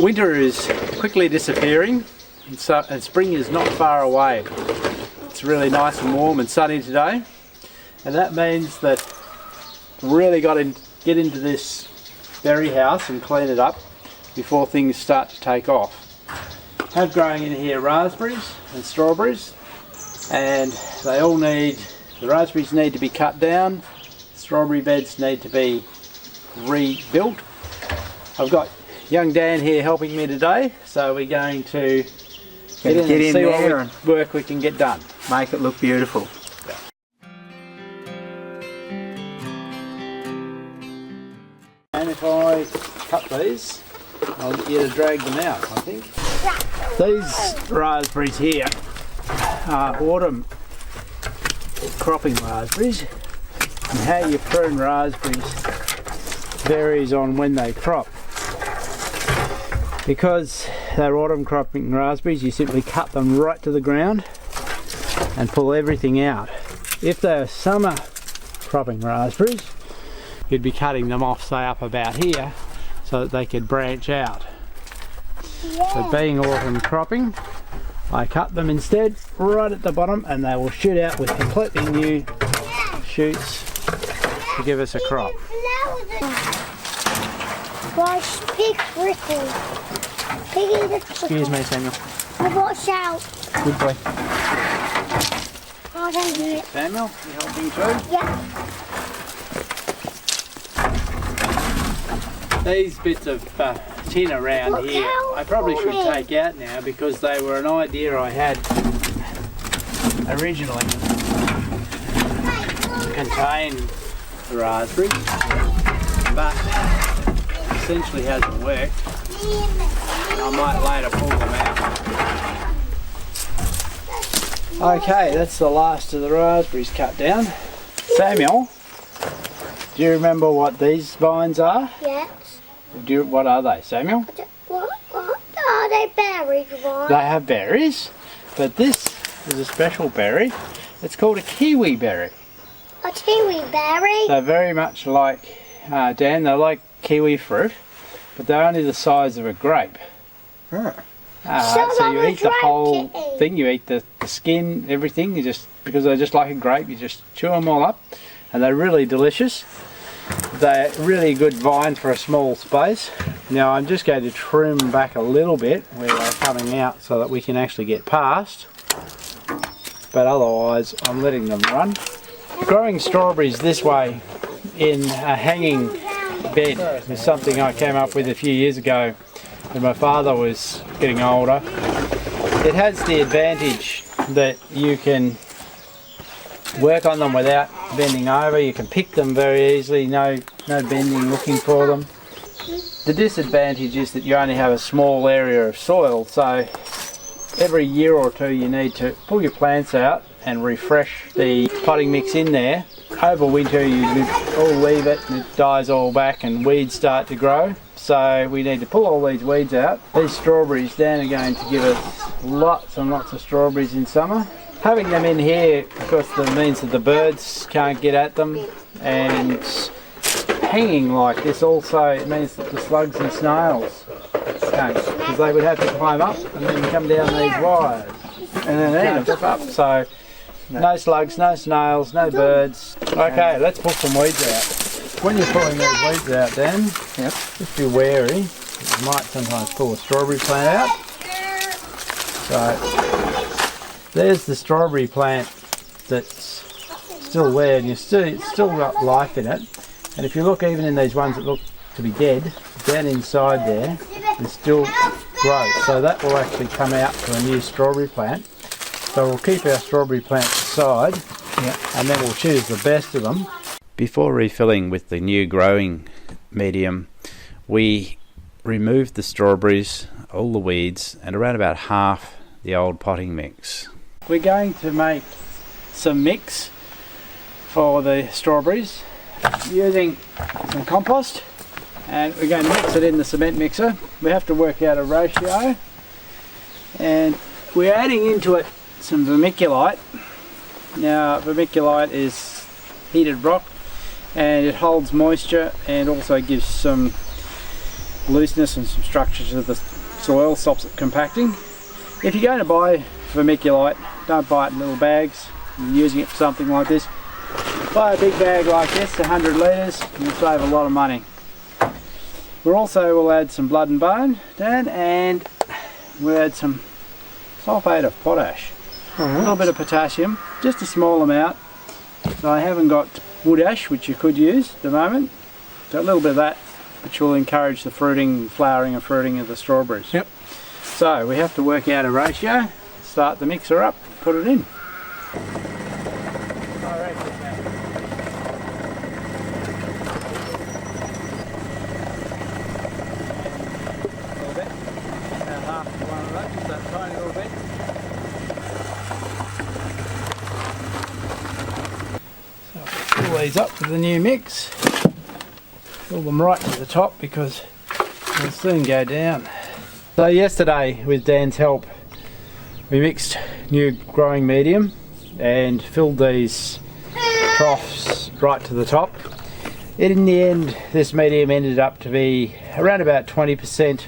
Winter is quickly disappearing and spring is not far away. It's really nice and warm and sunny today, and that means that we've really got to get into this berry house and clean it up before things start to take off. I have growing in here raspberries and strawberries, and they all need, the raspberries need to be cut down, strawberry beds need to be rebuilt. I've got young Dan here helping me today, so we're going to get in and see what work we can get done. Make it look beautiful. And if I cut these, I'll get you to drag them out, I think. These raspberries here are autumn cropping raspberries, and how you prune raspberries varies on when they crop. Because they're autumn cropping raspberries, you simply cut them right to the ground and pull everything out. If they're summer cropping raspberries, you'd be cutting them off, say, up about here so that they could branch out. But being autumn cropping, I cut them instead right at the bottom, and they will shoot out with completely new shoots to give us a crop. Excuse me, Samuel. Watch out. Good boy. Oh, thank you. Samuel, you helping too? Yeah. These bits of tin around here, I probably should take out now because they were an idea I had originally to contain the raspberries, but essentially hasn't worked. I might later pull them out. Okay, that's the last of the raspberries cut down. Samuel, do you remember what these vines are? Yes. What are they, Samuel? What are they, berries, right? They have berries, but this is a special berry. It's called a kiwi berry. A kiwi berry? They're very much like, Dan, they're like kiwi fruit, but they're only the size of a grape. So you eat the whole thing, you eat the skin, everything, because they're just like a grape, you just chew them all up, and they're really delicious. They're really good vine for a small space. Now I'm just going to trim back a little bit where they're coming out so that we can actually get past, but otherwise I'm letting them run. Growing strawberries this way in a hanging bed is something I came up with a few years ago when my father was getting older. It has the advantage that you can work on them without bending over. You can pick them very easily, no bending looking for them. The disadvantage is that you only have a small area of soil, so every year or two you need to pull your plants out and refresh the potting mix in there. Over winter you all leave it and it dies all back and weeds start to grow, so we need to pull all these weeds out. These strawberries, Dan, are going to give us lots and lots of strawberries in summer. Having them in here, of course, that means that the birds can't get at them, and hanging like this also, it means that the slugs and snails can't, because they would have to climb up and then come down these wires and then eat them up. So no slugs, no snails, no birds. Okay, let's pull some weeds out. When you're pulling these weeds out, Dan, just be wary. You might sometimes pull a strawberry plant out. So there's the strawberry plant that's still there, and it's still got life in it. And if you look even in these ones that look to be dead, down inside there, there's still growth. So that will actually come out to a new strawberry plant. So we'll keep our strawberry plants aside, and then we'll choose the best of them. Before refilling with the new growing medium, we removed the strawberries, all the weeds, and around about half the old potting mix. We're going to make some mix for the strawberries using some compost, and we're going to mix it in the cement mixer. We have to work out a ratio, and we're adding into it some vermiculite. Now vermiculite is heated rock and it holds moisture and also gives some looseness and some structure to the soil, stops it compacting. If you're going to buy vermiculite, don't buy it in little bags. You're using it for something like this. Buy a big bag like this, 100 litres, and you'll save a lot of money. We'll add some blood and bone, Dan, and we'll add some sulphate of potash. A little bit of potassium, just a small amount. So I haven't got wood ash, which you could use at the moment. So a little bit of that, which will encourage the fruiting, flowering and fruiting of the strawberries. Yep. So we have to work out a ratio, start the mixer up, put it in. Fill these up with the new mix. Fill them right to the top because they'll soon go down. So yesterday, with Dan's help, we mixed new growing medium and filled these troughs right to the top. In the end, this medium ended up to be around about 20%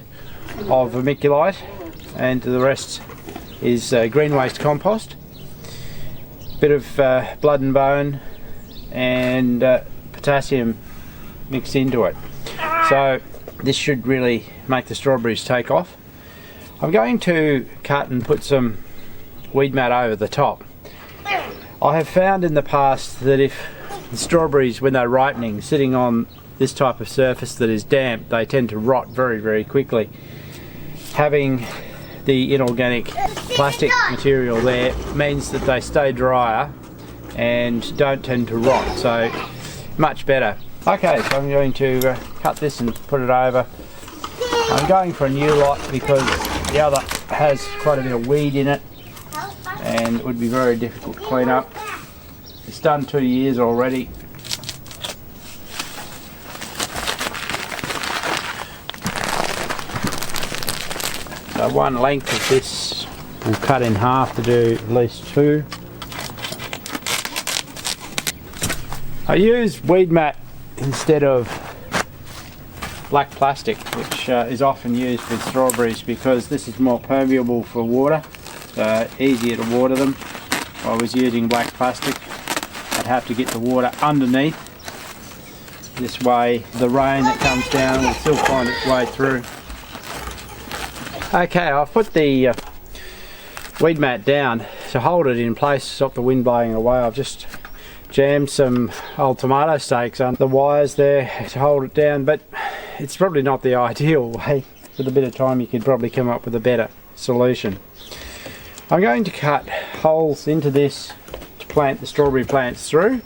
of vermiculite, and the rest is green waste compost, bit of blood and bone, and potassium mixed into it. So this should really make the strawberries take off. I'm going to cut and put some weed mat over the top. I have found in the past that if the strawberries, when they're ripening, sitting on this type of surface that is damp, they tend to rot very, very quickly. Having the inorganic plastic material there means that they stay drier and don't tend to rot, so much better. Okay, so I'm going to cut this and put it over. I'm going for a new lot because the other has quite a bit of weed in it and it would be very difficult to clean up. It's done 2 years already. So one length of this we'll cut in half to do at least 2. I use weed mat instead of black plastic, which is often used with strawberries because this is more permeable for water, easier to water them. If I was using black plastic, I'd have to get the water underneath. This way the rain that comes down will still find its way through. Okay, I've put the weed mat down to hold it in place to stop the wind blowing away. I've just jammed some old tomato stakes on the wires there to hold it down, but it's probably not the ideal way. With a bit of time you could probably come up with a better solution. I'm going to cut holes into this to plant the strawberry plants through.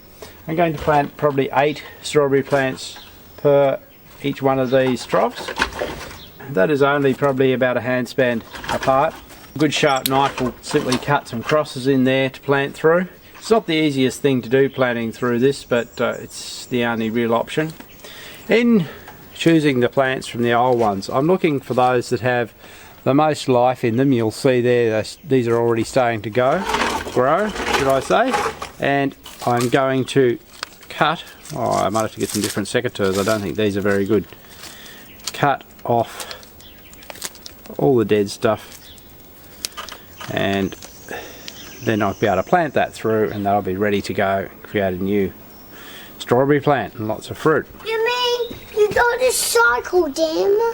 I'm going to plant probably 8 strawberry plants per each one of these troughs. That is only probably about a handspan apart. A good sharp knife will simply cut some crosses in there to plant through. It's not the easiest thing to do, planting through this, but it's the only real option. In choosing the plants from the old ones, I'm looking for those that have the most life in them. You'll see there, these are already starting to grow, should I say. And I'm going to cut, I might have to get some different secateurs, I don't think these are very good. Cut off all the dead stuff, and then I'll be able to plant that through and that'll be ready to go, create a new strawberry plant and lots of fruit. You mean you got to cycle them?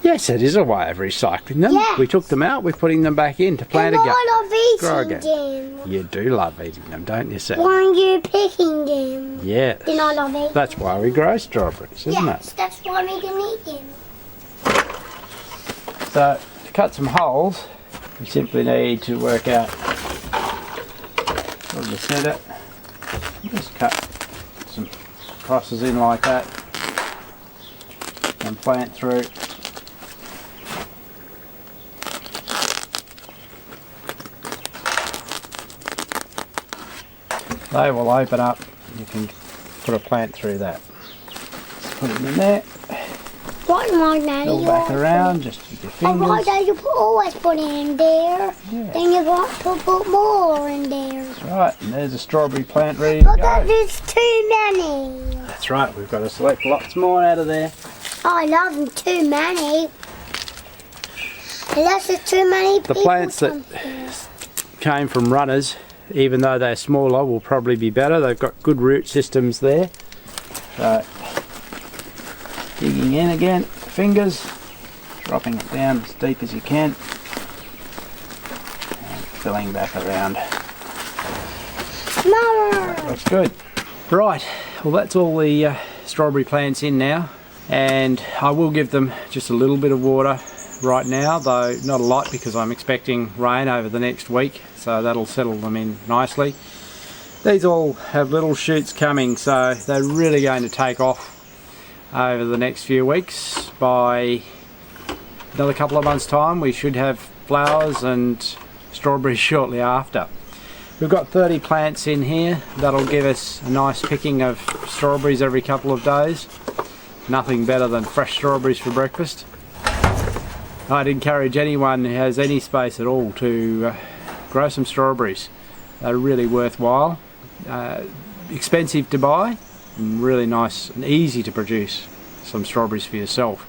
Yes, it is a way of recycling them. Yeah. We took them out, we're putting them back in to plant again. I Grow love again. eating them. You do love eating them, don't you, Seth? Why aren't you picking them? Yes. Then I love eating. That's why we grow strawberries, isn't Yes, it? that's why we can eat them. So, to cut some holes, we simply need to work out sort of the centre. Just cut some crosses in like that and plant through. They will open up, you can put a plant through that. Put it in there, What my daddy? pull back around, just with your Oh, my fingers. daddy always put it in there. Yeah. Then you got to put more in there. That's right, and there's a strawberry plant ready to But that go. is too many. That's right, we've got to select lots more out of there. I love them too many. Unless there's too many people. The plants that came from runners, even though they're smaller, will probably be better. They've got good root systems there. So, digging in again, fingers, dropping it down as deep as you can, and filling back around. Mama! That's good. Right, well that's all the strawberry plants in now, and I will give them just a little bit of water right now, though not a lot because I'm expecting rain over the next week, so that'll settle them in nicely. These all have little shoots coming, so they're really going to take off over the next few weeks. By another couple of months' time we should have flowers and strawberries shortly after. We've got 30 plants in here. That'll give us a nice picking of strawberries every couple of days. Nothing better than fresh strawberries for breakfast. I'd encourage anyone who has any space at all to grow some strawberries. They're really worthwhile, expensive to buy, and really nice and easy to produce some strawberries for yourself.